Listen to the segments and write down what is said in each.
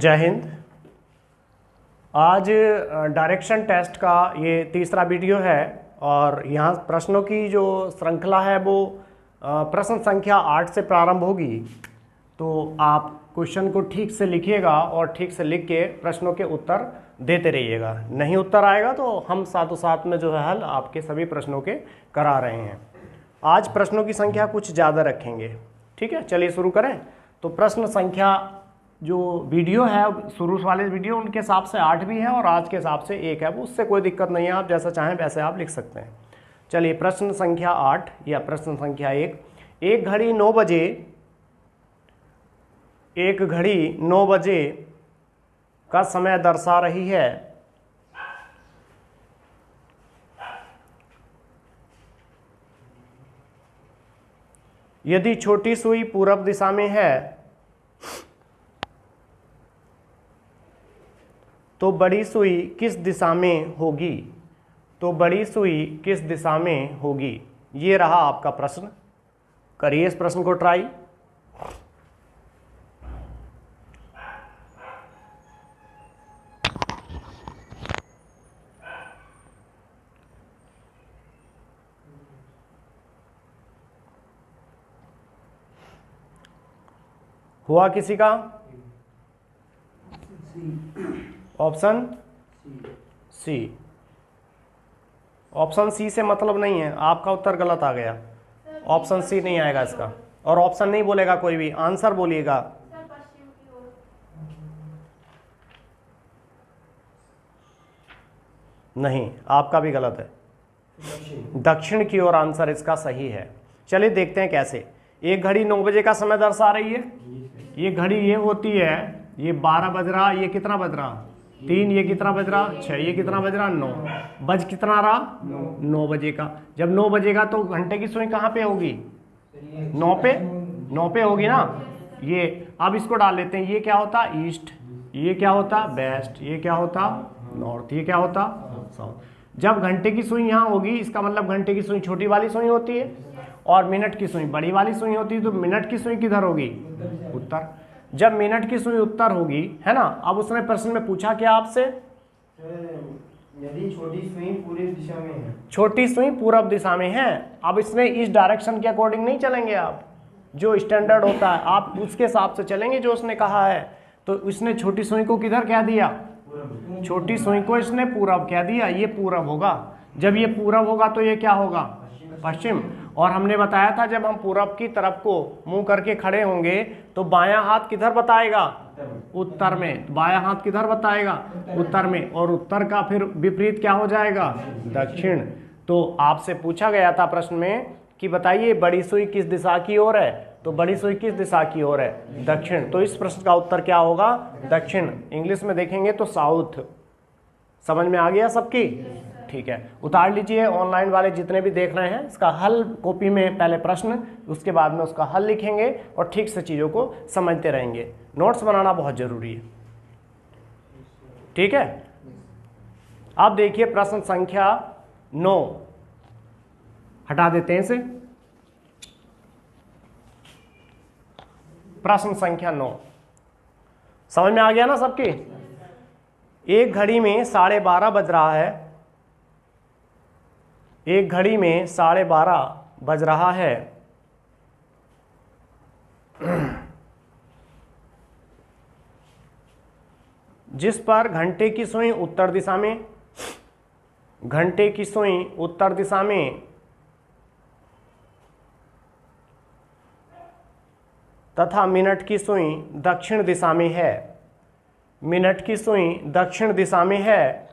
जय हिंद। आज direction test का ये तीसरा वीडियो है और यहाँ प्रश्नों की जो श्रृंखला है वो प्रश्न संख्या 8 से प्रारंभ होगी। तो आप क्वेश्चन को ठीक से लिखिएगा और ठीक से लिख के प्रश्नों के उत्तर देते रहिएगा। नहीं उत्तर आएगा तो हम साथों साथ में जो है हल आपके सभी प्रश्नों के करा रहे हैं। आज प्रश्नों की संख्या कुछ ज़्यादा रखेंगे। ठीक है, चलिए शुरू करें। तो प्रश्न संख्या जो वीडियो है शुरू वाले वीडियो उनके हिसाब से 8 भी है और आज के हिसाब से 1 है, वो उससे कोई दिक्कत नहीं है, आप जैसा चाहें वैसे आप लिख सकते हैं। चलिए प्रश्न संख्या 8 या प्रश्न संख्या 1। एक घड़ी 9 बजे का समय दर्शा रही है। यदि छोटी सुई पूरब दिशा में है तो बड़ी सुई किस दिशा में होगी? तो बड़ी सुई किस दिशा में होगी? ये रहा आपका प्रश्न। करिए इस प्रश्न को ट्राई। हुआ किसी का? Option C. ऑप्शन सी से मतलब नहीं है, आपका उत्तर गलत आ गया। ऑप्शन सी नहीं आएगा इसका, और ऑप्शन नहीं बोलेगा कोई भी, आंसर बोलिएगा। नहीं, आपका भी गलत है। दक्षिण की ओर आंसर इसका सही है। चलिए देखते हैं कैसे। एक घड़ी 9 बजे का समय दर्शा रही है। ये घड़ी ये होती है, ये 12 बज रहा, ये कितना बज रहा 3, ये कितना बज रहा 6, ये कितना बज रहा 9, बज कितना रहा 9 बजे का। जब 9 बजेगा तो घंटे की सुई कहाँ पे होगी? 9 पे होगी ना। ये अब इसको डाल लेते हैं। ये क्या होता ईस्ट, ये क्या होता वेस्ट, ये क्या होता नॉर्थ, ये क्या होता साउथ। जब घंटे की सुई यहाँ होगी इसका मतलब घंटे की सुई छोटी वाली सुई होती है और मिनट की सुई बड़ी वाली सुई होती है। तो मिनट की सुई किधर होगी? उत्तर। जब मिनट की सुई उत्तर होगी, है ना। अब उसने प्रश्न में पूछा क्या आपसे? यदि छोटी सुई पूर्व दिशा में है। छोटी सुई पूरब दिशा में है। अब इसमें इस डायरेक्शन के अकॉर्डिंग नहीं चलेंगे आप, जो स्टैंडर्ड होता है आप उसके हिसाब से चलेंगे जो उसने कहा है। तो इसने छोटी सुई को किधर कह दिया? छोटी सुई को इसने पूरब कह दिया, ये पूरब होगा। जब ये पूरब होगा तो ये क्या होगा? पश्चिम। और हमने बताया था जब हम पूरब की तरफ को मुंह करके खड़े होंगे तो बायां हाथ किधर बताएगा? उत्तर में। बायां हाथ किधर बताएगा? उत्तर में। और उत्तर का फिर विपरीत क्या हो जाएगा? दक्षिण। तो आपसे पूछा गया था प्रश्न में कि बताइए बड़ी सुई किस दिशा की ओर है? तो बड़ी सुई किस दिशा की ओर है? दक्षिण। तो इस प्रश्न का उत्तर क्या होगा? दक्षिण। इंग्लिश में देखेंगे तो साउथ। समझ में आ गया सबकी? ठीक है, उतार लीजिए। ऑनलाइन वाले जितने भी देख रहे हैं इसका हल कॉपी में पहले प्रश्न, उसके बाद में उसका हल लिखेंगे और ठीक से चीज़ों को समझते रहेंगे। नोट्स बनाना बहुत ज़रूरी है। ठीक है, अब देखिए प्रश्न संख्या 9 हटा देते हैं इसे। प्रश्न संख्या 9 समझ में आ गया ना सबकी? एक घड़ी में 12:30 बज रहा है। एक घड़ी में 12:30 बज रहा है। जिस पर घंटे की सुई उत्तर दिशा में, घंटे की सुई उत्तर दिशा में तथा मिनट की सुई दक्षिण दिशा में है। मिनट की सुई दक्षिण दिशा में है।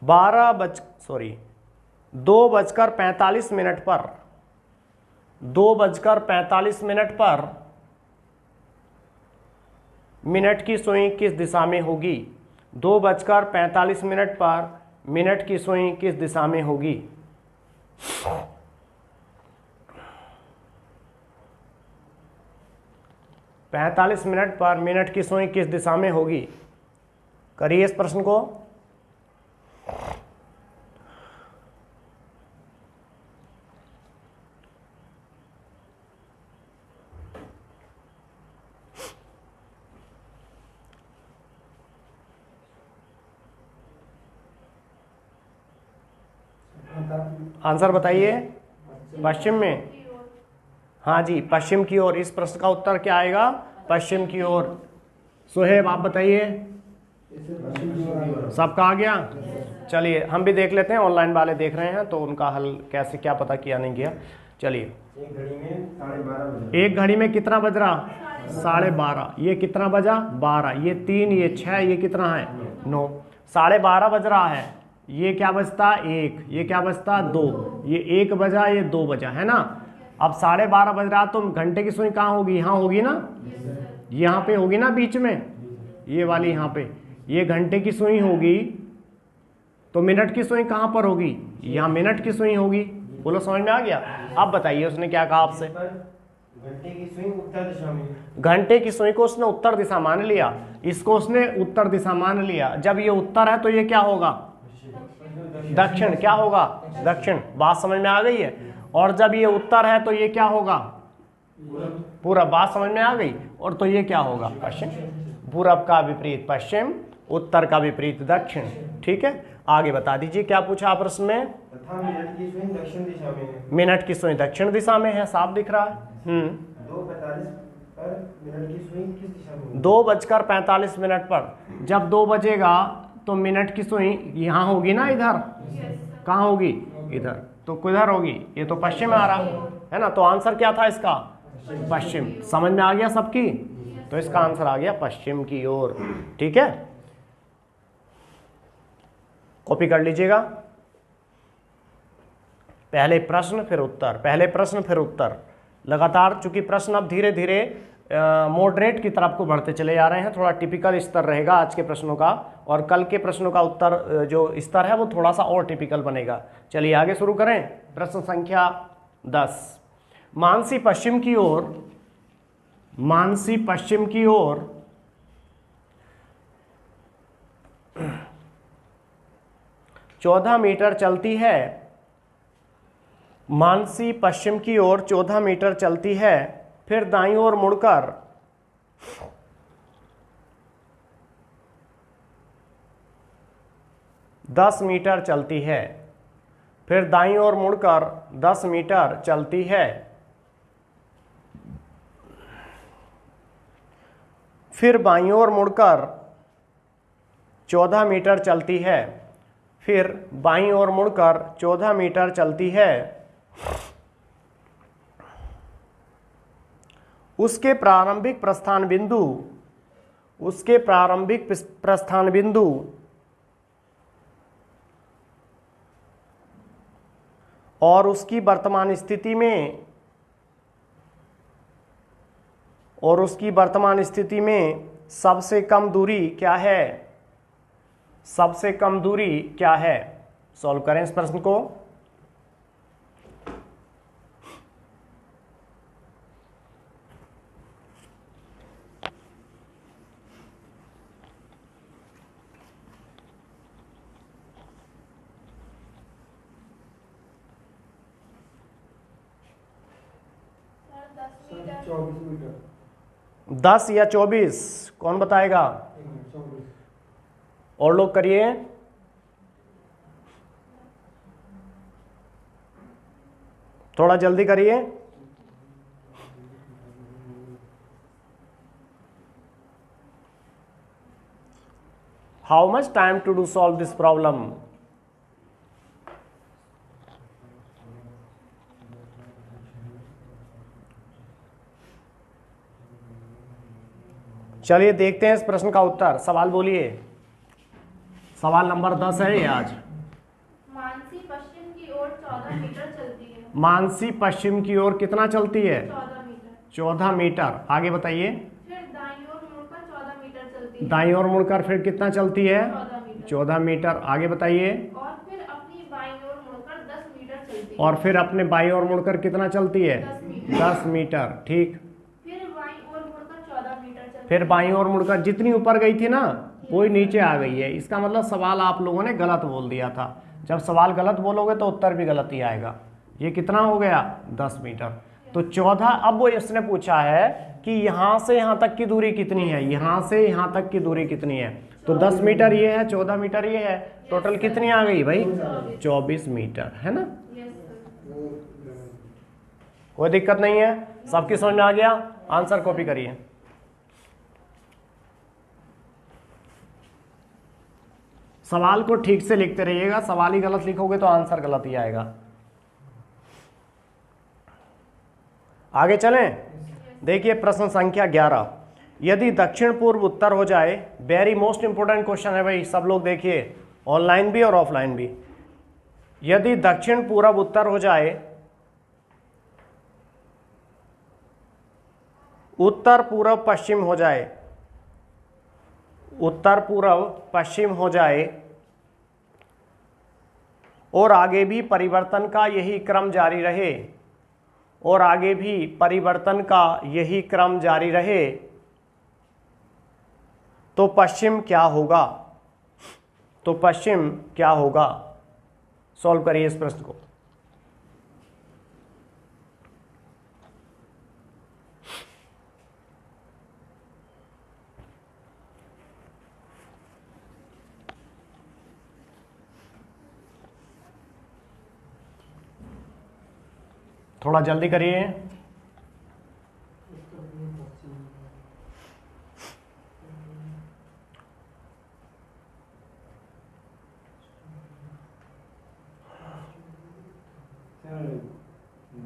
2:45 मिनट पर 2:45 पर मिनट की सुई किस दिशा में होगी? 2:45 पर मिनट की सुई किस दिशा में होगी? 45 मिनट पर मिनट की सुई किस दिशा में होगी? करिए इस प्रश्न को। आंसर बताइए। पश्चिम में, हाँ जी, पश्चिम की ओर। इस प्रश्न का उत्तर क्या आएगा? पश्चिम की ओर। सुहेब आप बताइए। सबका आ गया? चलिए हम भी देख लेते हैं, ऑनलाइन वाले देख रहे हैं तो उनका हल कैसे, क्या पता किया नहीं किया। चलिए, एक घड़ी में 12:30 बजे। एक घड़ी में कितना बज रहा? 12:30। ये कितना बजा? 12। ये 3, ये 6, ये कितना है? 9। 12:30 बज रहा है। ये क्या बजता? 1। ये क्या बजता? 2। ये 1 बजा, ये 2 बजा, है ना। अब 12:30 बज रहा तो घंटे की सुई कहाँ होगी? यहाँ होगी ना, यहाँ पे होगी ना, बीच में, ये वाली यहाँ पे। ये घंटे की सुई होगी तो मिनट की सुई कहाँ पर होगी? यहाँ मिनट की सुई होगी। बोलो, समझ में आ गया? अब बताइए उसने क्या कहा आपसे। घंटे की सुई उत्तर दिशा में। घंटे की सुई को उसने उत्तर दिशा मान लिया, इसको उसने उत्तर दिशा मान लिया। जब ये उत्तर है तो ये क्या होगा? दक्षिण। क्या होगा? दक्षिण। बात समझ में आ गई है? और जब ये उत्तर है तो ये क्या होगा? पूरब। बात समझ में आ गई? और तो ये क्या होगा? पश्चिम। पूरब का विपरीत पश्चिम, उत्तर का विपरीत दक्षिण। ठीक है, आगे बता दीजिए क्या पूछा आप प्रश्न में। तथा मिनट की सुई दक्षिण दिशा में है। मिनट की सुई दक्षिण दिशा में है, साफ दिख रहा है। 2:45 पर मिनट की सुई किस दिशा में? 2:45 पर। जब 2 बजेगा तो मिनट की सुई यहाँ होगी ना, इधर। कहाँ होगी? इधर। तो किधर होगी? ये तो पश्चिम में आ रहा है ना। तो आंसर क्या था इसका? पश्चिम। समझ में आ गया सबकी? तो इसका आंसर आ गया पश्चिम की ओर। ठीक है, कॉपी कर लीजिएगा। पहले प्रश्न फिर उत्तर, पहले प्रश्न फिर उत्तर। लगातार चूंकि प्रश्न अब धीरे धीरे मॉडरेट की तरफ को बढ़ते चले जा रहे हैं, थोड़ा टिपिकल स्तर रहेगा आज के प्रश्नों का, और कल के प्रश्नों का उत्तर जो स्तर है वो थोड़ा सा और टिपिकल बनेगा। चलिए आगे शुरू करें। प्रश्न संख्या 10। मानसी पश्चिम की ओर, मानसी पश्चिम की ओर 14 मीटर चलती है। मानसी पश्चिम की ओर 14 मीटर चलती है, फिर दाईं ओर मुड़कर 10 मीटर चलती है। फिर दाईं ओर मुड़कर 10 मीटर चलती है। फिर बाईं ओर मुड़कर 14 मीटर चलती है। फिर बाईं ओर मुड़कर 14 मीटर चलती है। उसके प्रारंभिक प्रस्थान बिंदु, उसके प्रारंभिक प्रस्थान बिंदु और उसकी वर्तमान स्थिति में, और उसकी वर्तमान स्थिति में सबसे कम दूरी क्या है? सबसे कम दूरी क्या है? सॉल्व करें इस प्रश्न को। Sir 24 metre. 10 या 24, कौन बताएगा? 24। और लोग करिए। थोड़ा जल्दी करिए। How much time to do solve this problem? चलिए देखते हैं इस प्रश्न का उत्तर। सवाल बोलिए। सवाल नंबर 10 है ये आज। मानसी पश्चिम की ओर 14 मीटर चलती है। मानसी पश्चिम की ओर कितना चलती है? 14 मीटर। 14 मीटर। आगे बताइए। फिर दाईं ओर मुड़कर 14 मीटर चलती है। दाईं ओर मुड़कर फिर कितना चलती है? 14 मीटर। 14 मीटर। आगे बताइए। और फिर अपनी बाईं ओर मुड़कर 10 मीटर चलती है। और फिर अपने बाईं ओर मुड़कर कितना चलती है? 10 मीटर। 10 मीटर। ठीक। फिर बाईं ओर मुड़कर 14 मीटर चलती फिर बाईं ओर मुड़कर जितनी ऊपर गई थी ना वही नीचे आ गई है। इसका मतलब सवाल आप लोगों ने गलत बोल दिया था। जब सवाल गलत बोलोगे तो उत्तर भी गलत ही आएगा। ये कितना हो गया? 10 मीटर। तो 14। अब वो इसने पूछा है कि यहाँ से यहाँ तक की दूरी कितनी है? यहाँ से यहाँ तक की दूरी कितनी है? तो 10 मीटर ये है, 14 मीटर ये है, टोटल कितनी आ गई भाई? 24 मीटर, है ना? Yes sir. कोई दिक्कत नहीं है, सबकी समझ में आ गया? आंसर कॉपी करिए। सवाल को ठीक से लिखते रहिएगा, सवाल ही गलत लिखोगे तो आंसर गलत ही आएगा। आगे चलें, देखिए प्रश्न संख्या 11। यदि दक्षिण पूर्व उत्तर हो जाए, वेरी मोस्ट इंपोर्टेंट क्वेश्चन है भाई, सब लोग देखिए, ऑनलाइन भी और ऑफलाइन भी। यदि दक्षिण पूर्व उत्तर हो जाए, उत्तर पूर्व पश्चिम हो जाए, उत्तर पूर्व पश्चिम हो जाए और आगे भी परिवर्तन का यही क्रम जारी रहे, और आगे भी परिवर्तन का यही क्रम जारी रहे, तो पश्चिम क्या होगा? तो पश्चिम क्या होगा? सॉल्व करिए इस प्रश्न को। थोड़ा जल्दी करिए।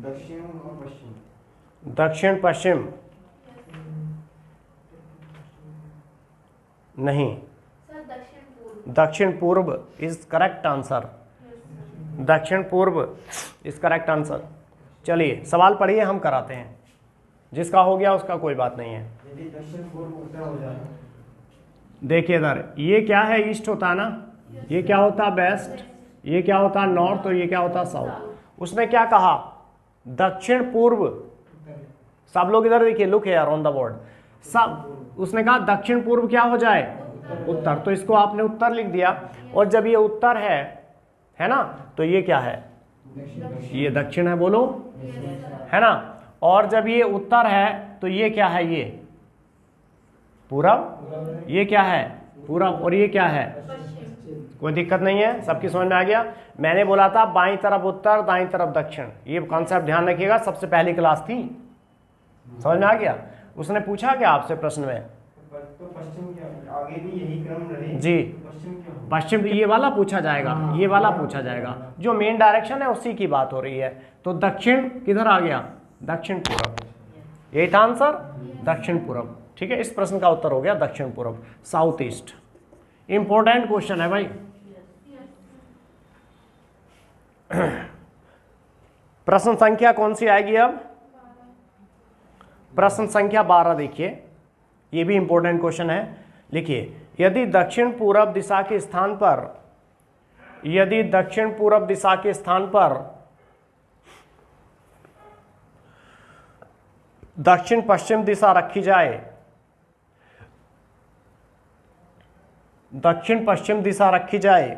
दक्षिण और पश्चिम। दक्षिण पश्चिम नहीं, सर दक्षिण पूर्व। दक्षिण पूर्व इज करेक्ट आंसर। दक्षिण पूर्व इज करेक्ट आंसर। चलिए सवाल पढ़िए, हम कराते हैं। जिसका हो गया उसका कोई बात नहीं है। यदि दक्षिण पूर्व उत्तर हो जाए, देखिए इधर ये क्या है? ईस्ट होता है ना, ये क्या होता है? वेस्ट, ये क्या होता है? नॉर्थ, और ये क्या होता है? साउथ। उसने क्या कहा? दक्षिण पूर्व। सब लोग इधर देखिए, look here on the board. सब उसने कहा दक्षिण पूर्व क्या हो जाए? उत्तर। तो इसको आपने उत्तर लिख दिया, और जब ये उत्तर है ना, तो ये क्या है? ये दक्षिण है, बोलो, है ना? और जब ये उत्तर है तो ये क्या है? ये पूरब। ये क्या है? पूरब। और ये क्या है? कोई दिक्कत नहीं है, सबकी समझ में आ गया? मैंने बोला था बाईं तरफ उत्तर, दाईं तरफ दक्षिण, ये कॉन्सेप्ट ध्यान रखिएगा, सबसे पहली क्लास थी। समझ में आ गया? उसने पूछा क्या आपसे प्रश्न में? तो पश्चिम क्या, आगे भी यही क्रम रहे जी, तो पश्चिम क्या होगा? पश्चिम ये वाला पूछा जाएगा, ये वाला पूछा जाएगा, जो मेन डायरेक्शन है उसी की बात हो रही है। तो दक्षिण किधर आ गया? दक्षिण पूर्व। यही था आंसर, दक्षिण पूर्व। ठीक है, इस प्रश्न का उत्तर हो गया दक्षिण पूर्व, साउथ ईस्ट। इंपॉर्टेंट क्वेश्चन है भाई। प्रश्न संख्या कौन सी आएगी अब? प्रश्न संख्या 12 देखिए, ये भी इंपॉर्टेंट क्वेश्चन है। लिखिए, यदि दक्षिण पूर्व दिशा के स्थान पर, यदि दक्षिण पूर्व दिशा के स्थान पर दक्षिण पश्चिम दिशा रखी जाए, दक्षिण पश्चिम दिशा रखी जाए,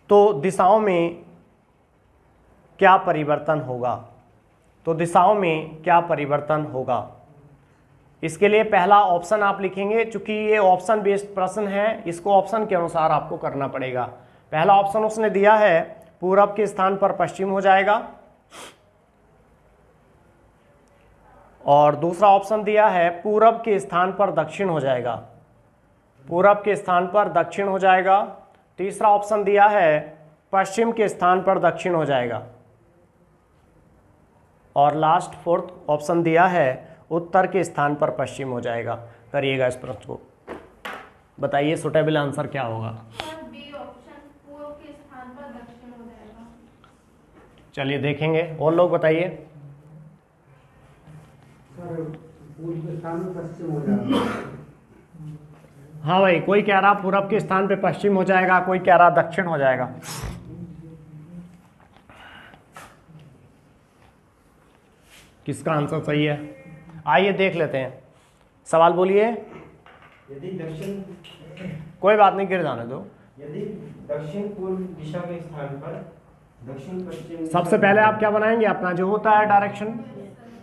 तो दिशाओं में क्या परिवर्तन होगा? तो दिशाओं में क्या परिवर्तन होगा? इसके लिए पहला ऑप्शन आप लिखेंगे, चूंकि ये ऑप्शन बेस्ड प्रश्न है, इसको ऑप्शन के अनुसार आपको करना पड़ेगा। पहला ऑप्शन उसने दिया है पूरब के स्थान पर पश्चिम हो जाएगा, और दूसरा ऑप्शन दिया है पूरब के स्थान पर दक्षिण हो जाएगा, पूरब के स्थान पर दक्षिण हो जाएगा। तीसरा ऑप्शन दिया है पश्चिम के स्थान पर दक्षिण हो जाएगा, और लास्ट फोर्थ ऑप्शन दिया है उत्तर के स्थान पर पश्चिम हो जाएगा। करिएगा इस प्रश्न को, बताइए सुटेबल आंसर क्या होगा? सर बी ऑप्शन, पूर्व के स्थान पर दक्षिण हो जाएगा। चलिए देखेंगे, और लोग बताइए। सर पूर्व के स्थान में पश्चिम हो जाएगा। हाँ भाई, कोई कह रहा पूरब के स्थान पे पश्चिम हो जाएगा, कोई कह रहा दक्षिण हो जाएगा। किसका आंसर सही है? आइए देख लेते हैं, सवाल बोलिए। यदि दक्षिण, कोई बात नहीं, गिर जाने दो। यदि दक्षिण पूर्व दिशा के स्थान पर दक्षिण पश्चिम, सबसे पहले आप क्या बनाएंगे? अपना जो होता है डायरेक्शन,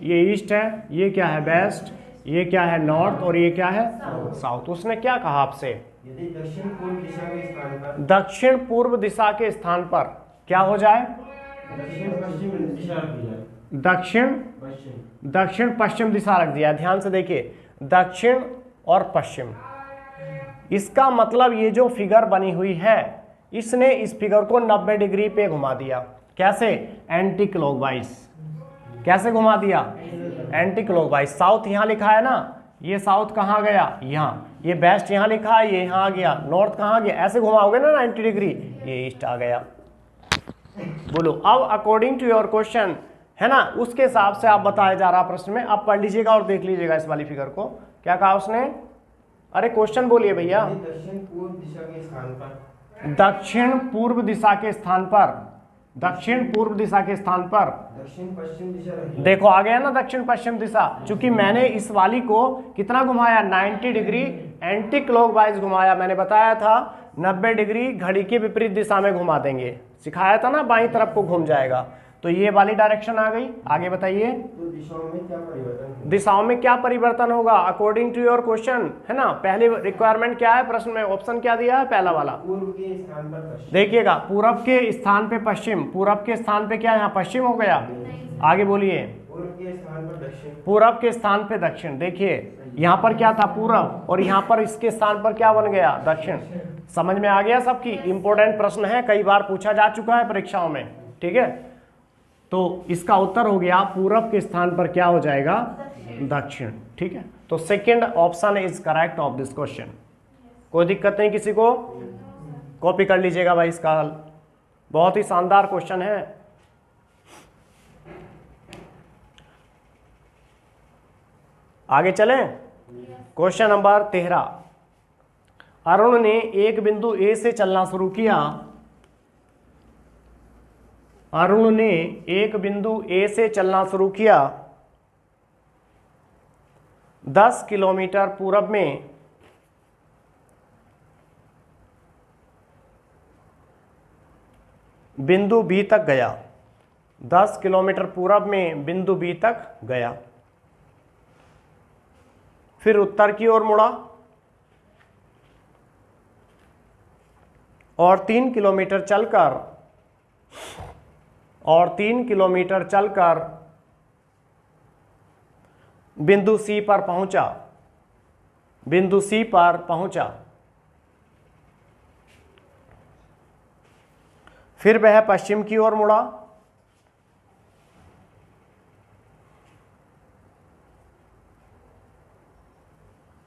ये ईस्ट है, ये क्या है? वेस्ट, ये क्या है नॉर्थ और ये क्या है साउथ। उसने क्या कहा आपसे, यदि दक्षिण पूर्व दिशा के स्थान पर दक्षिण पूर्व दिशा के स्थान पर क्या हो जाए, दक्षिण पश्चिम दिशा रखी जाए। दक्षिण पश्चिम दिशा रख दिया। ध्यान से देखिए, दक्षिण और पश्चिम, इसका मतलब ये जो फिगर बनी हुई है इसने इस फिगर को 90 डिग्री पे घुमा दिया। कैसे, एंटी क्लॉकवाइज। कैसे घुमा दिया, एंटी क्लॉकवाइज। साउथ यहाँ लिखा है ना, ये साउथ कहाँ गया, यहाँ। ये वेस्ट यहाँ लिखा है, ये यहाँ आ गया। नॉर्थ कहाँ गया, ऐसे घुमाओगे ना 90 डिग्री, ये ईस्ट आ गया। बोलो अब अकॉर्डिंग टू योर क्वेश्चन, है ना, उसके हिसाब से आप बताया जा रहा प्रश्न में। आप पढ़ लीजिएगा और देख लीजिएगा इस वाली फिगर को। क्या कहा उसने, अरे क्वेश्चन बोलिए भैया। दक्षिण पूर्व दिशा के स्थान पर, दक्षिण पूर्व दिशा के स्थान पर, दक्षिण पूर्व दिशा के स्थान पर दक्षिण पश्चिम दिशा रखी। देखो आ गया ना दक्षिण पश्चिम दिशा। चूंकि मैंने इस वाली को कितना घुमाया, 90 डिग्री एंटी क्लॉकवाइज घुमाया। मैंने बताया था 90 डिग्री घड़ी के विपरीत दिशा में घुमा देंगे, सिखाया था ना, बाईं तरफ को घूम जाएगा। तो ये वाली डायरेक्शन आ गई। आगे बताइए, तो दिशाओं में क्या परिवर्तन होगा? दिशाओं में क्या परिवर्तन होगा अकॉर्डिंग टू योर क्वेश्चन, है ना। पहले रिक्वायरमेंट क्या है प्रश्न में, ऑप्शन क्या दिया है, पहला वाला। पूर्व के स्थान पर पश्चिम। देखिएगा, पूरब के स्थान पे पश्चिम, पूरब के स्थान पे क्या यहाँ पश्चिम हो गया। आगे बोलिए, पूर्व के स्थान पर दक्षिण। पूरब के स्थान पे दक्षिण। देखिए यहाँ पर क्या था पूरब, और यहाँ पर इसके स्थान पर क्या बन गया, दक्षिण। समझ में आ गया सबकी। इंपॉर्टेंट प्रश्न है, कई बार पूछा जा चुका है परीक्षाओं में, ठीक है। तो इसका उत्तर हो गया पूरब के स्थान पर क्या हो जाएगा, दक्षिण, ठीक है। तो second option is correct of this question. कोई दिक्कत नहीं किसी को, कॉपी कर लीजिएगा भाई इसका हल। बहुत ही शानदार क्वेश्चन है। आगे चलें, क्वेश्चन नंबर 13। अरुण ने एक बिंदु ए से चलना शुरू किया। अरुण ने एक बिंदु ए से चलना शुरू किया। 10 किलोमीटर पूरब में बिंदु बी तक गया। 10 किलोमीटर पूरब में बिंदु बी तक गया, फिर उत्तर की ओर मुड़ा और 3 किलोमीटर चलकर बिंदु सी पर पहुंचा। बिंदु सी पर पहुंचा, फिर वह पश्चिम की ओर मुड़ा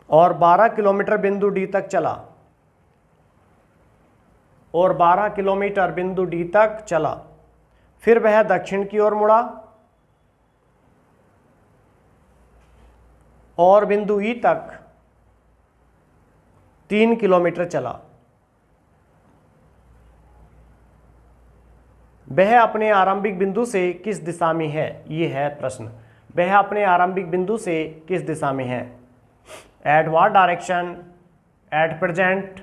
और 12 किलोमीटर बिंदु डी तक चला। और 12 किलोमीटर बिंदु डी तक चला, फिर वह दक्षिण की ओर मुड़ा और बिंदु ई तक 3 किलोमीटर चला। वह अपने आरंभिक बिंदु से किस दिशा में है, ये है प्रश्न। वह अपने आरंभिक बिंदु से किस दिशा में है, at what direction at present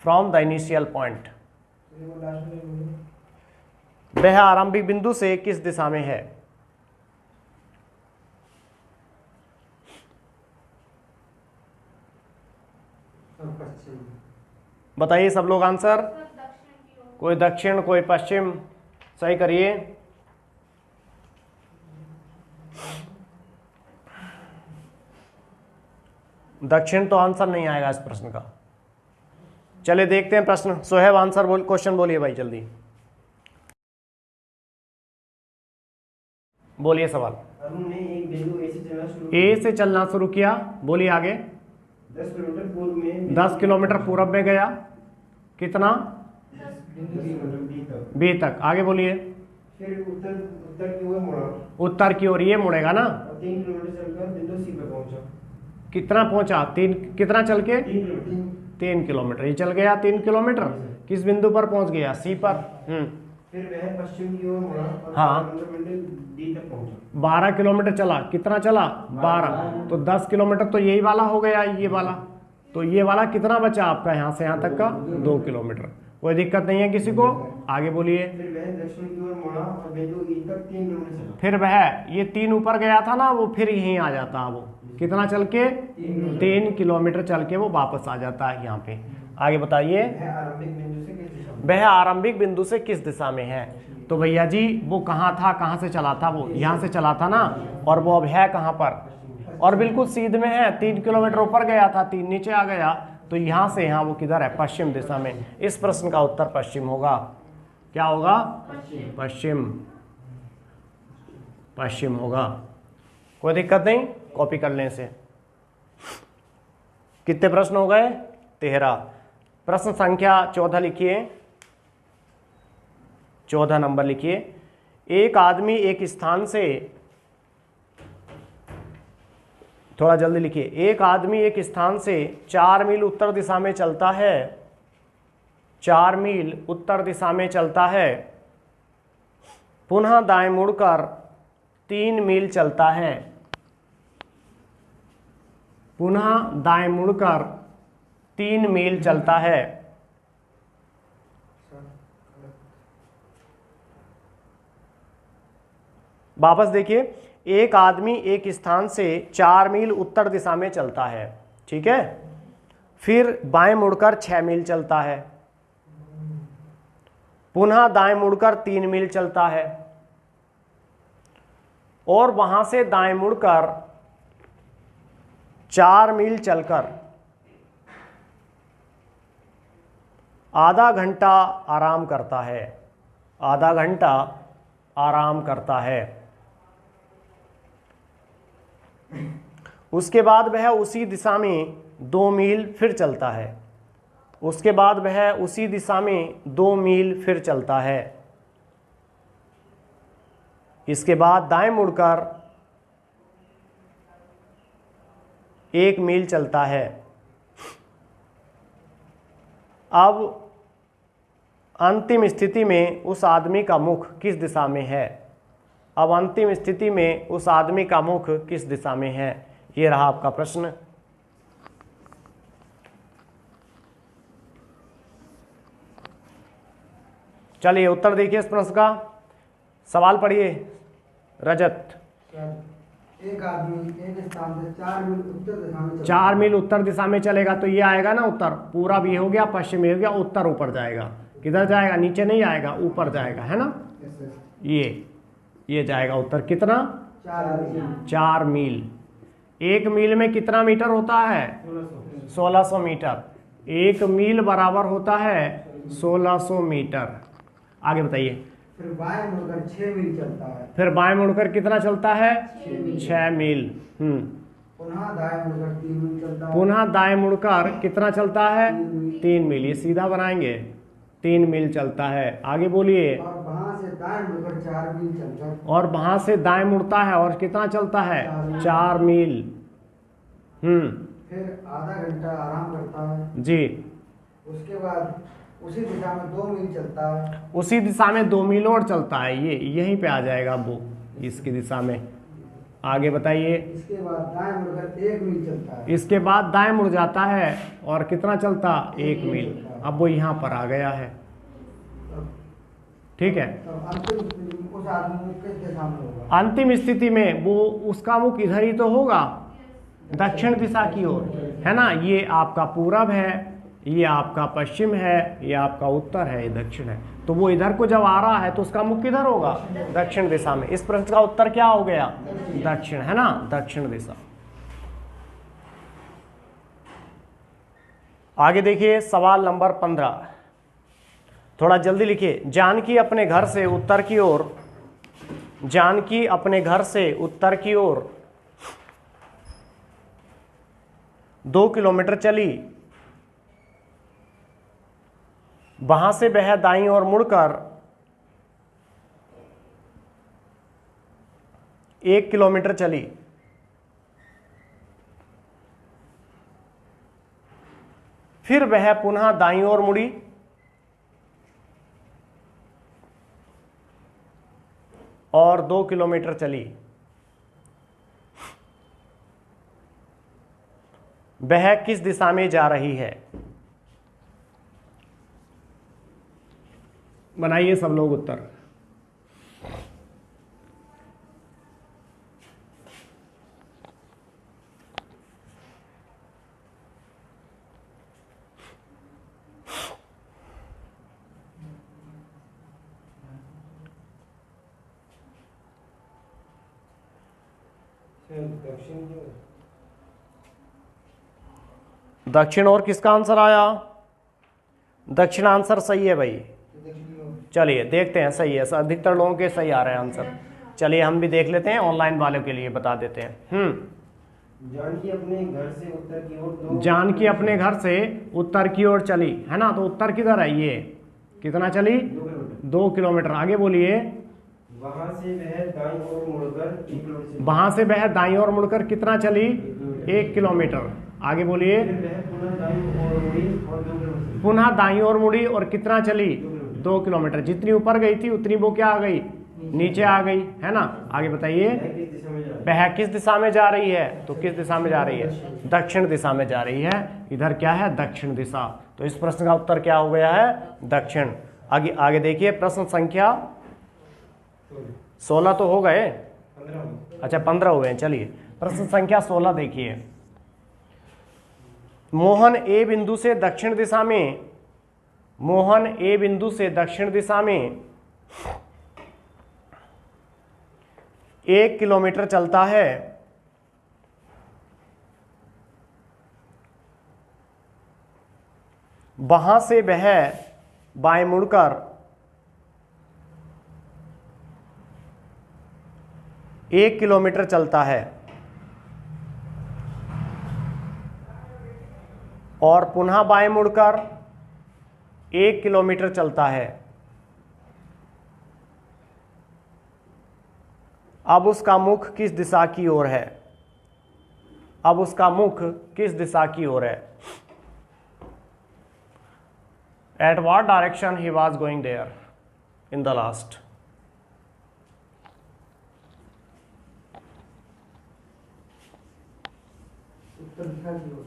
from the initial point. वह आरंभिक बिंदु से किस दिशा में है। बताइए सब लोग आंसर। कोई दक्षिण कोई पश्चिम, सही करिए। दक्षिण तो आंसर नहीं आएगा इस प्रश्न का। चलिए देखते हैं प्रश्न। सोहेब आंसर बोल, क्वेश्चन बोलिए भाई जल्दी, बोलिए सवाल। अरुण ने एक बिंदु ए से चलना शुरू ए से चलना शुरू किया, बोलिए आगे। 10 किलोमीटर पूर्व में 10 किलोमीटर पूरब में गया, कितना, बी तक। आगे बोलिए। फिर उत्तर की ओर मुड़ा उत्तर की ओर ये मुड़ेगा ना। और 3 किलोमीटर चलकर बिंदु सी पर पहुंचा। कितना पहुंचा, 3 कितना चल के, 3 किलोमीटर 3 किलोमीटर। ये चल गया 3 किलोमीटर, किस बिंदु पर पहुंच गया, सी पर। फिर वह पश्चिम की ओर मुड़ा और हाँ। 12 किलोमीटर डी तक पहुंचा। 12 किलोमीटर चला, कितना चला, 12। तो 10 किलोमीटर तो यही वाला हो गया, ये वाला। तो ये वाला कितना बचा आपका, यहाँ से यहाँ तक का 2 किलोमीटर। कोई दिक्कत नहीं है किसी को? आगे बोलिए। फिर वह दक्षिण की ओर मुड़ा और बिंदु ई तक 3 किलोमीटर चला। फिर वह ये 3 ऊपर गया था ना, वो फिर यहीं आ जाता है। वो कितना चल के? 3 किलोमीटर चल के वो वापस आ जाता है यहाँ पे। आगे बताइए। वह आरंभिक बिंदु से किस दिशा में? वह आरंभिक बिंदु से किस दिशा में है? तो भैया जी वो कहाँ था, कहाँ से चला था? वो यहाँ से चला था ना, और वो अब है कहाँ पर? और बिल्कुल सीध में है। 3 किलोमीटर ऊपर गया था, 3 नीचे आ गया, तो यहाँ से यहाँ वो किधर है? पश्चिम दिशा में। इस प्रश्न का उत्तर पश्चिम होगा। क्या होगा? पश्चिम। पश्चिम होगा। कोई दिक्कत नहीं, कॉपी कर लें इसे। कितने प्रश्न हो गए? 13। प्रश्न संख्या 14 लिखिए। 14 नंबर लिखिए। एक आदमी एक स्थान से, थोड़ा जल्दी लिखिए। एक आदमी एक स्थान से 4 मील उत्तर दिशा में चलता है। 4 मील उत्तर दिशा में चलता है, पुनः दाएं मुड़कर 3 मील चलता है। पुनः दाएं मुड़कर 3 मील चलता है। वापस देखिए। एक आदमी एक स्थान से 4 मील उत्तर दिशा में चलता है, ठीक है। फिर बाएं मुड़कर 6 मील चलता है, पुनः दाएं मुड़कर 3 मील चलता है, और वहां से दाएं मुड़कर 4 मील चलकर आधा घंटा आराम करता है। आधा घंटा आराम करता है। उसके बाद वह उसी दिशा में 2 मील फिर चलता है। उसके बाद वह उसी दिशा में 2 मील फिर चलता है। इसके बाद दाएं मुड़कर 1 मील चलता है। अब अंतिम स्थिति में उस आदमी का मुख किस दिशा में है? अब अंतिम स्थिति में उस आदमी का मुख किस दिशा में है? ये रहा आपका प्रश्न। चलिए उत्तर देखिए इस प्रश्न का। सवाल पढ़िए रजत। एक आदमी एक स्थान से 4 मील उत्तर दिशा में 4 मील उत्तर दिशा में चलेगा तो ये आएगा ना उत्तर। पूरब ये हो गया, पश्चिम ये हो गया, उत्तर ऊपर जाएगा। किधर जाएगा? नीचे नहीं आएगा, ऊपर जाएगा, है ना। ये जाएगा उत्तर। कितना? 4 मील। 1 मील में कितना मीटर होता है? 1600 मीटर। 1 मील बराबर होता है 1600 मीटर। आगे बताइए। फिर बाएं मुड़कर 6 मील चलता है। फिर बाएं मुड़कर कितना चलता है? 6 मील। पुनः दाएं मुड़कर 3 मील चलता है। पुनः दाएं मुड़कर कितना चलता है? 3 मील। ये सीधा बनाएंगे। 3 मील चलता है। आगे बोलिए। और वहां से दाएं मुड़कर 4 मील चलकर, और वहां से दाएं मुड़ता है और कितना चलता है? 4 मील। फिर आधा घंटा आराम करता है जी। उसके बाद उसी दिशा में 2 मील चलता है। उसी दिशा में 2 मील और चलता है। ये यहीं पे आ जाएगा वो, इसकी दिशा में। आगे बताइए। इसके बाद दाएं मुड़कर 1 मील चलता है। इसके बाद दाएं मुड़ जाता है और कितना चलता? 1 मील। अब वो यहाँ पर आ गया है, ठीक है। तो अंतिम उस आदमी किस दिशा में होगा? अंतिम स्थिति में वो उसका मुख इधर ही तो होगा, दक्षिण दिशा की ओर, है ना। ये आपका पूरब है, ये आपका पश्चिम है, ये आपका उत्तर है, ये दक्षिण है। तो वो इधर को जब आ रहा है तो उसका मुख किधर होगा? दक्षिण दिशा में। इस प्रश्न का उत्तर क्या हो गया? दक्षिण, है ना, दक्षिण दिशा। आगे देखिए सवाल नंबर 15। थोड़ा जल्दी लिखिए। जानकी अपने घर से उत्तर की ओर, जानकी अपने घर से उत्तर की ओर 2 किलोमीटर चली। वहां से वह दाईं ओर मुड़कर 1 किलोमीटर चली। फिर वह पुनः दाईं ओर मुड़ी और 2 किलोमीटर चली। वह किस दिशा में जा रही है? बनाइए सब लोग उत्तर। दक्षिण की ओर। दक्षिण और किसका आंसर आया? दक्षिण आंसर सही है भाई। दक्षिण की ओर। चलिए देखते हैं, सही है, अधिकतर लोगों के सही आ रहे हैं आंसर। चलिए हम भी देख लेते हैं, ऑनलाइन वालों के लिए बता देते हैं। जानकी अपने घर से उत्तर की ओर जानकी अपने घर से उत्तर की ओर चली, है ना, तो उत्तर किधर है ये? कितना चली? 2 किलोमीटर। 2 किलोमीटर। आगे बोलिए। वहां से वह दाईं ओर मुड़कर 1 किलोमीटर चली। वहां से वह दाईं ओर मुड़कर कितना चली? 1 किलोमीटर। आगे बोलिए। फिर वह पुनः दाईं ओर मुड़ी और 2 किलोमीटर चली। पुनः दाईं ओर मुड़ी और कितना चली? 2 किलोमीटर। जितनी ऊपर गई थी उतनी वो क्या आ गई? नीचे आ गई, है ना। आगे बताइए। वह किस दिशा में जा रही है? वह किस दिशा में जा रही है? तो किस दिशा में जा रही है? दक्षिण दिशा में जा रही है। इधर क्या है? दक्षिण दिशा। तो इस प्रश्न का उत्तर क्या हो गया है? दक्षिण। आगे आगे देखिए, प्रश्न संख्या 16 तो हो गए। 15। अच्छा 15 हुए हैं। चलिए प्रश्न संख्या 16 देखिए। मोहन ए बिंदु से दक्षिण दिशा में, मोहन ए बिंदु से दक्षिण दिशा में 1 किलोमीटर चलता है। वहां से वह बाएं मुड़कर 1 किलोमीटर चलता है और पुनः बाएं मुड़कर 1 किलोमीटर चलता है। अब उसका मुख किस दिशा की ओर है? अब उसका मुख किस दिशा की ओर है? At what direction he was going there in the last? उत्तर दिशा की ओर।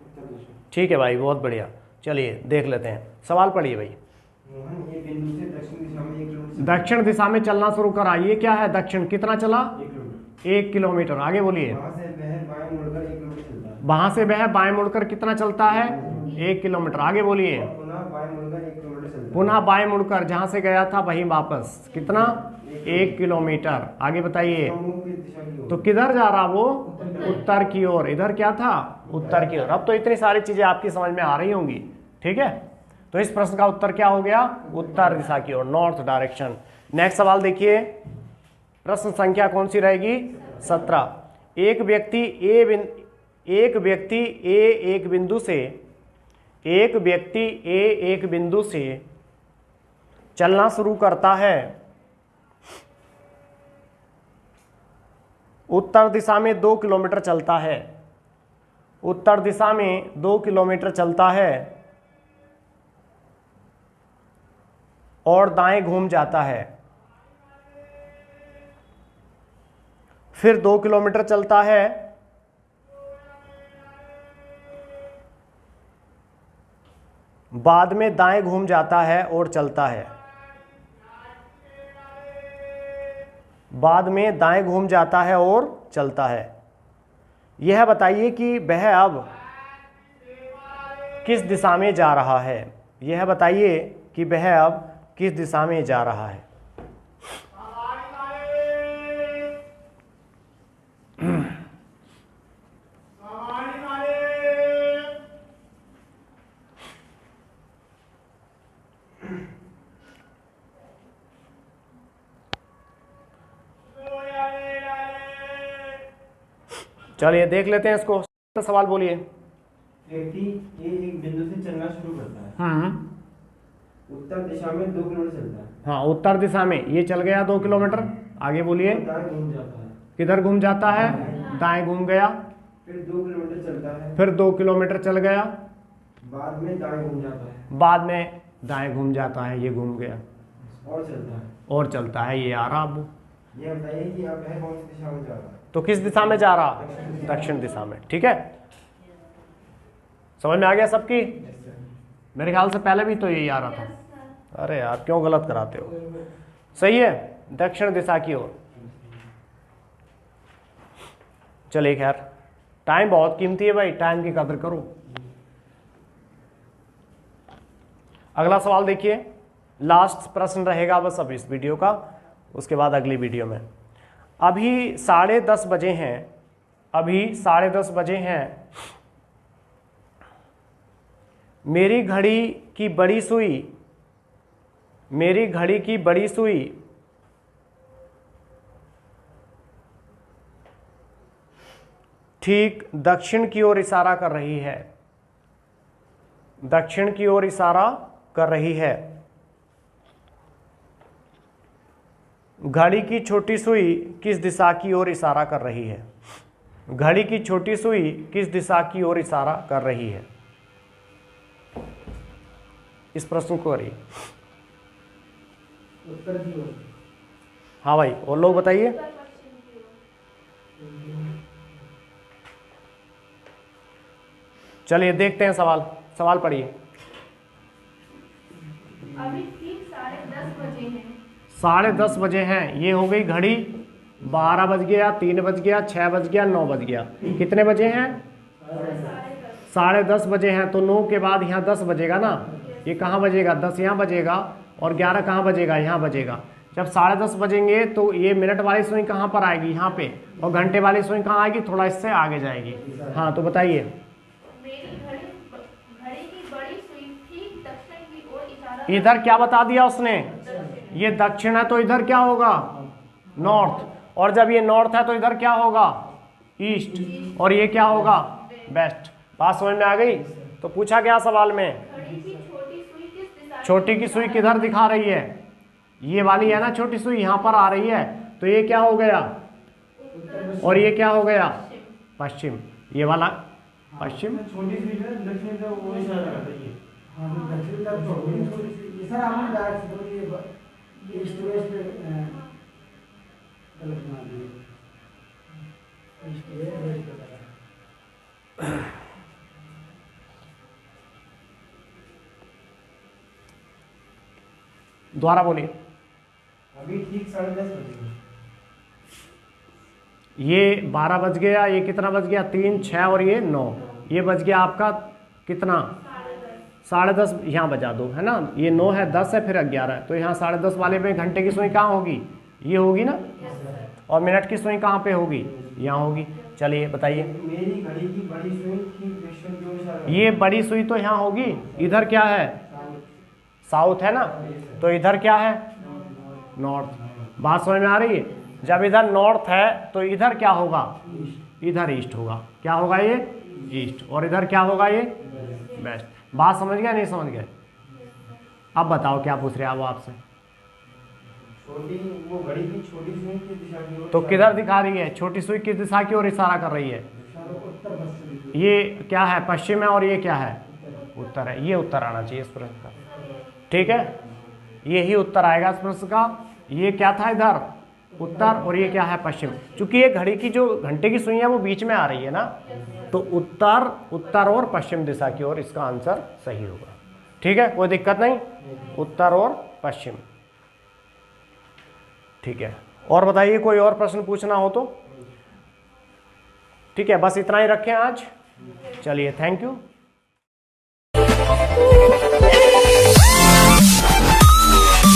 उत्तर दिशा। ठीक है भाई, बहुत बढ़िया। चलिए देख लेते हैं, सवाल पढ़िए भाई। मोहन ये बिंदु से दक्षिण दिशा में 1 किलोमीटर। दक्षिण दिशा में चलना शुरू करा। ये क्या है? दक्षिण। कितना चला? 1 किलोमीटर। 1 किलोमीटर। आगे बोलिए। वहां से वह बाएं मुड़कर 1 किलोमीटर चलता है। वहां से वह बाएं मुड़कर कितना चलता है? 1 किलोमीटर। आगे बोलिए। और पुनः बाएं मुड़कर 1 किलोमीटर चलता है। पुनः बाएं मुड़कर जहां से गया था वहीं वापस कितना? 1 किलोमीटर। आगे बताइए। उसका मुख किस दिशा की ओर? तो किधर जा रहा वो? उत्तर की ओर। इधर क्या था? उत्तर की ओर। अब तो इतनी सारी चीजें आपकी समझ में आ रही होंगी। ठीक है, तो इस प्रश्न का उत्तर क्या हो गया? उत्तर दिशा की ओर, नॉर्थ डायरेक्शन। नेक्स्ट सवाल देखिए, प्रश्न संख्या कौन सी रहेगी? 17। एक व्यक्ति एक बिंदु से चलना शुरू करता है। उत्तर दिशा में 2 किलोमीटर चलता है। उत्तर दिशा में 2 किलोमीटर चलता है और दाएं घूम जाता है। फिर 2 किलोमीटर चलता है, बाद में दाएं घूम जाता है और चलता है। बाद में दाएं घूम जाता है और चलता है। यह बताइए कि वह अब किस दिशा में जा रहा है? यह बताइए कि वह अब किस दिशा में जा रहा है? चलिए देख लेते हैं इसको। तो सवाल बोलिए। व्यक्ति ये एक बिंदु से चलना शुरू करता है। उत्तर दिशा में 2 किलोमीटर चलता है। हाँ, उत्तर दिशा में ये चल गया 2 किलोमीटर। आगे बोलिए। दाएं घूम जाता है। किधर घूम जाता है? दाएं घूम गया। फिर 2 किलोमीटर चलता है। फिर 2 किलोमीटर चल गया, बाद में दाएं घूम जाता है बाद में दाएं घूम जाता है। ये घूम गया और चलता है। और चलता है। ये आ रहा अब। ये बताइए कि अब वह कौन सी दिशा में जा रहा है? तो किस दिशा में जा रहा? दक्षिण दिशा में। ठीक है, समझ में आ गया सबकी? मेरे ख्याल से पहले भी तो यही आ रहा था। अरे यार क्यों गलत कराते हो? सही है, दक्षिण दिशा की ओर। चलिए खैर, टाइम बहुत कीमती है भाई, टाइम की कदर करो। अगला सवाल देखिए, लास्ट प्रश्न रहेगा बस अब इस वीडियो का, उसके बाद अगली वीडियो में। अभी 10:30 बजे हैं, अभी 10:30 बजे हैं। मेरी घड़ी की बड़ी सुई, मेरी घड़ी की बड़ी सुई ठीक दक्षिण की ओर इशारा कर रही है, दक्षिण की ओर इशारा कर रही है। घड़ी की छोटी सुई किस दिशा की ओर इशारा कर रही है? घड़ी की छोटी सुई किस दिशा की ओर इशारा कर रही है? इस प्रश्न को करिए। उत्तर की ओर। हाँ भाई, और लोग बताइए। उत्तर पश्चिम की ओर। चलिए देखते हैं सवाल, सवाल पढ़िए। अभी ठीक 10:30 बजे हैं। 10:30 बजे हैं, ये हो गई घड़ी। 12 बज गया, 3 बज गया, 6 बज गया, 9 बज गया। कितने बजे हैं? 10:30 बजे हैं। तो 9 के बाद यहाँ 10 बजेगा ना, ये कहाँ बजेगा? 10 यहाँ बजेगा, और 11 कहाँ बजेगा? यहाँ बजेगा। जब 10:30 बजेंगे तो ये मिनट वाली सुई कहाँ पर आएगी? यहाँ पे। और घंटे वाली सुई कहाँ आएगी? थोड़ा इससे आगे जाएगी। हाँ तो बताइए। मेरी घड़ी की बड़ी सुई ठीक दक्षिण की ओर इशारा। इधर क्या बता दिया उसने? ये दक्षिण है तो इधर क्या होगा? नॉर्थ। और जब ये नॉर्थ है तो इधर क्या होगा? ईस्ट। और ये क्या होगा? वेस्ट। बात समझ में आ गई? तो पूछा गया सवाल में, घड़ी की छोटी सुई किस दिशा? छोटी की सुई किधर दिखा रही है? ये वाली है ना छोटी सुई, यहाँ पर आ रही है। तो ये क्या हो गया? और ये क्या हो गया? पश्चिम। ये वाला पश्चिम। छोटी सुई है दक्षिण का वो इशारा करता है। हाँ तो दक्षिण तरफ छोटी सुई, सर आपने डायरेक्ट तो ये ईस्ट वेस्ट गलत मान दिए। ईस्ट वेस्ट दोबारा बोलिए। अभी ठीक 10:30 बजे। ये 12 बज गया, ये कितना बज गया? 3, 6 और ये 9। ये बज गया आपका कितना? 10:30। यहाँ बजा दो, है ना। ये 9 है, 10 है, फिर 11 है। तो यहाँ 10:30 वाले में घंटे की सुई कहाँ होगी? ये होगी ना। और मिनट की सुई कहाँ पे होगी? यहाँ होगी। चलिए बताइए। मेरी घड़ी की बड़ी सुई ठीक दक्षिण की ओर इशारा। ये बड़ी सुई तो यहाँ होगी। इधर क्या है? साउथ है ना। तो इधर क्या है? नॉर्थ। बात समझ में आ रही है? जब इधर नॉर्थ है तो इधर क्या होगा? इधर ईस्ट होगा। क्या होगा? ये ईस्ट। और इधर क्या होगा? ये वेस्ट। बात समझ गया नहीं समझ गए? अब बताओ क्या पूछ रहे हैं वो आपसे। छोटी वो घड़ी की छोटी सुई किस दिशा की ओर? तो किधर दिखा रही है? छोटी सुई किस दिशा की ओर इशारा कर रही है? उत्तर पश्चिम। ये क्या है? पश्चिम है। और ये क्या है? उत्तर है। ये उत्तर आना चाहिए इस प्रश्न का। ठीक है, यही उत्तर आएगा इस प्रश्न का। ये क्या था इधर? उत्तर। और ये क्या है? पश्चिम। चूंकि ये घड़ी की जो घंटे की सुई है वो बीच में आ रही है ना, तो उत्तर, उत्तर और पश्चिम दिशा की ओर इसका आंसर सही होगा। ठीक है, कोई दिक्कत नहीं। उत्तर और पश्चिम। ठीक है, और बताइए कोई और प्रश्न पूछना हो तो। ठीक है, बस इतना ही रखें आज। चलिए, थैंक यू।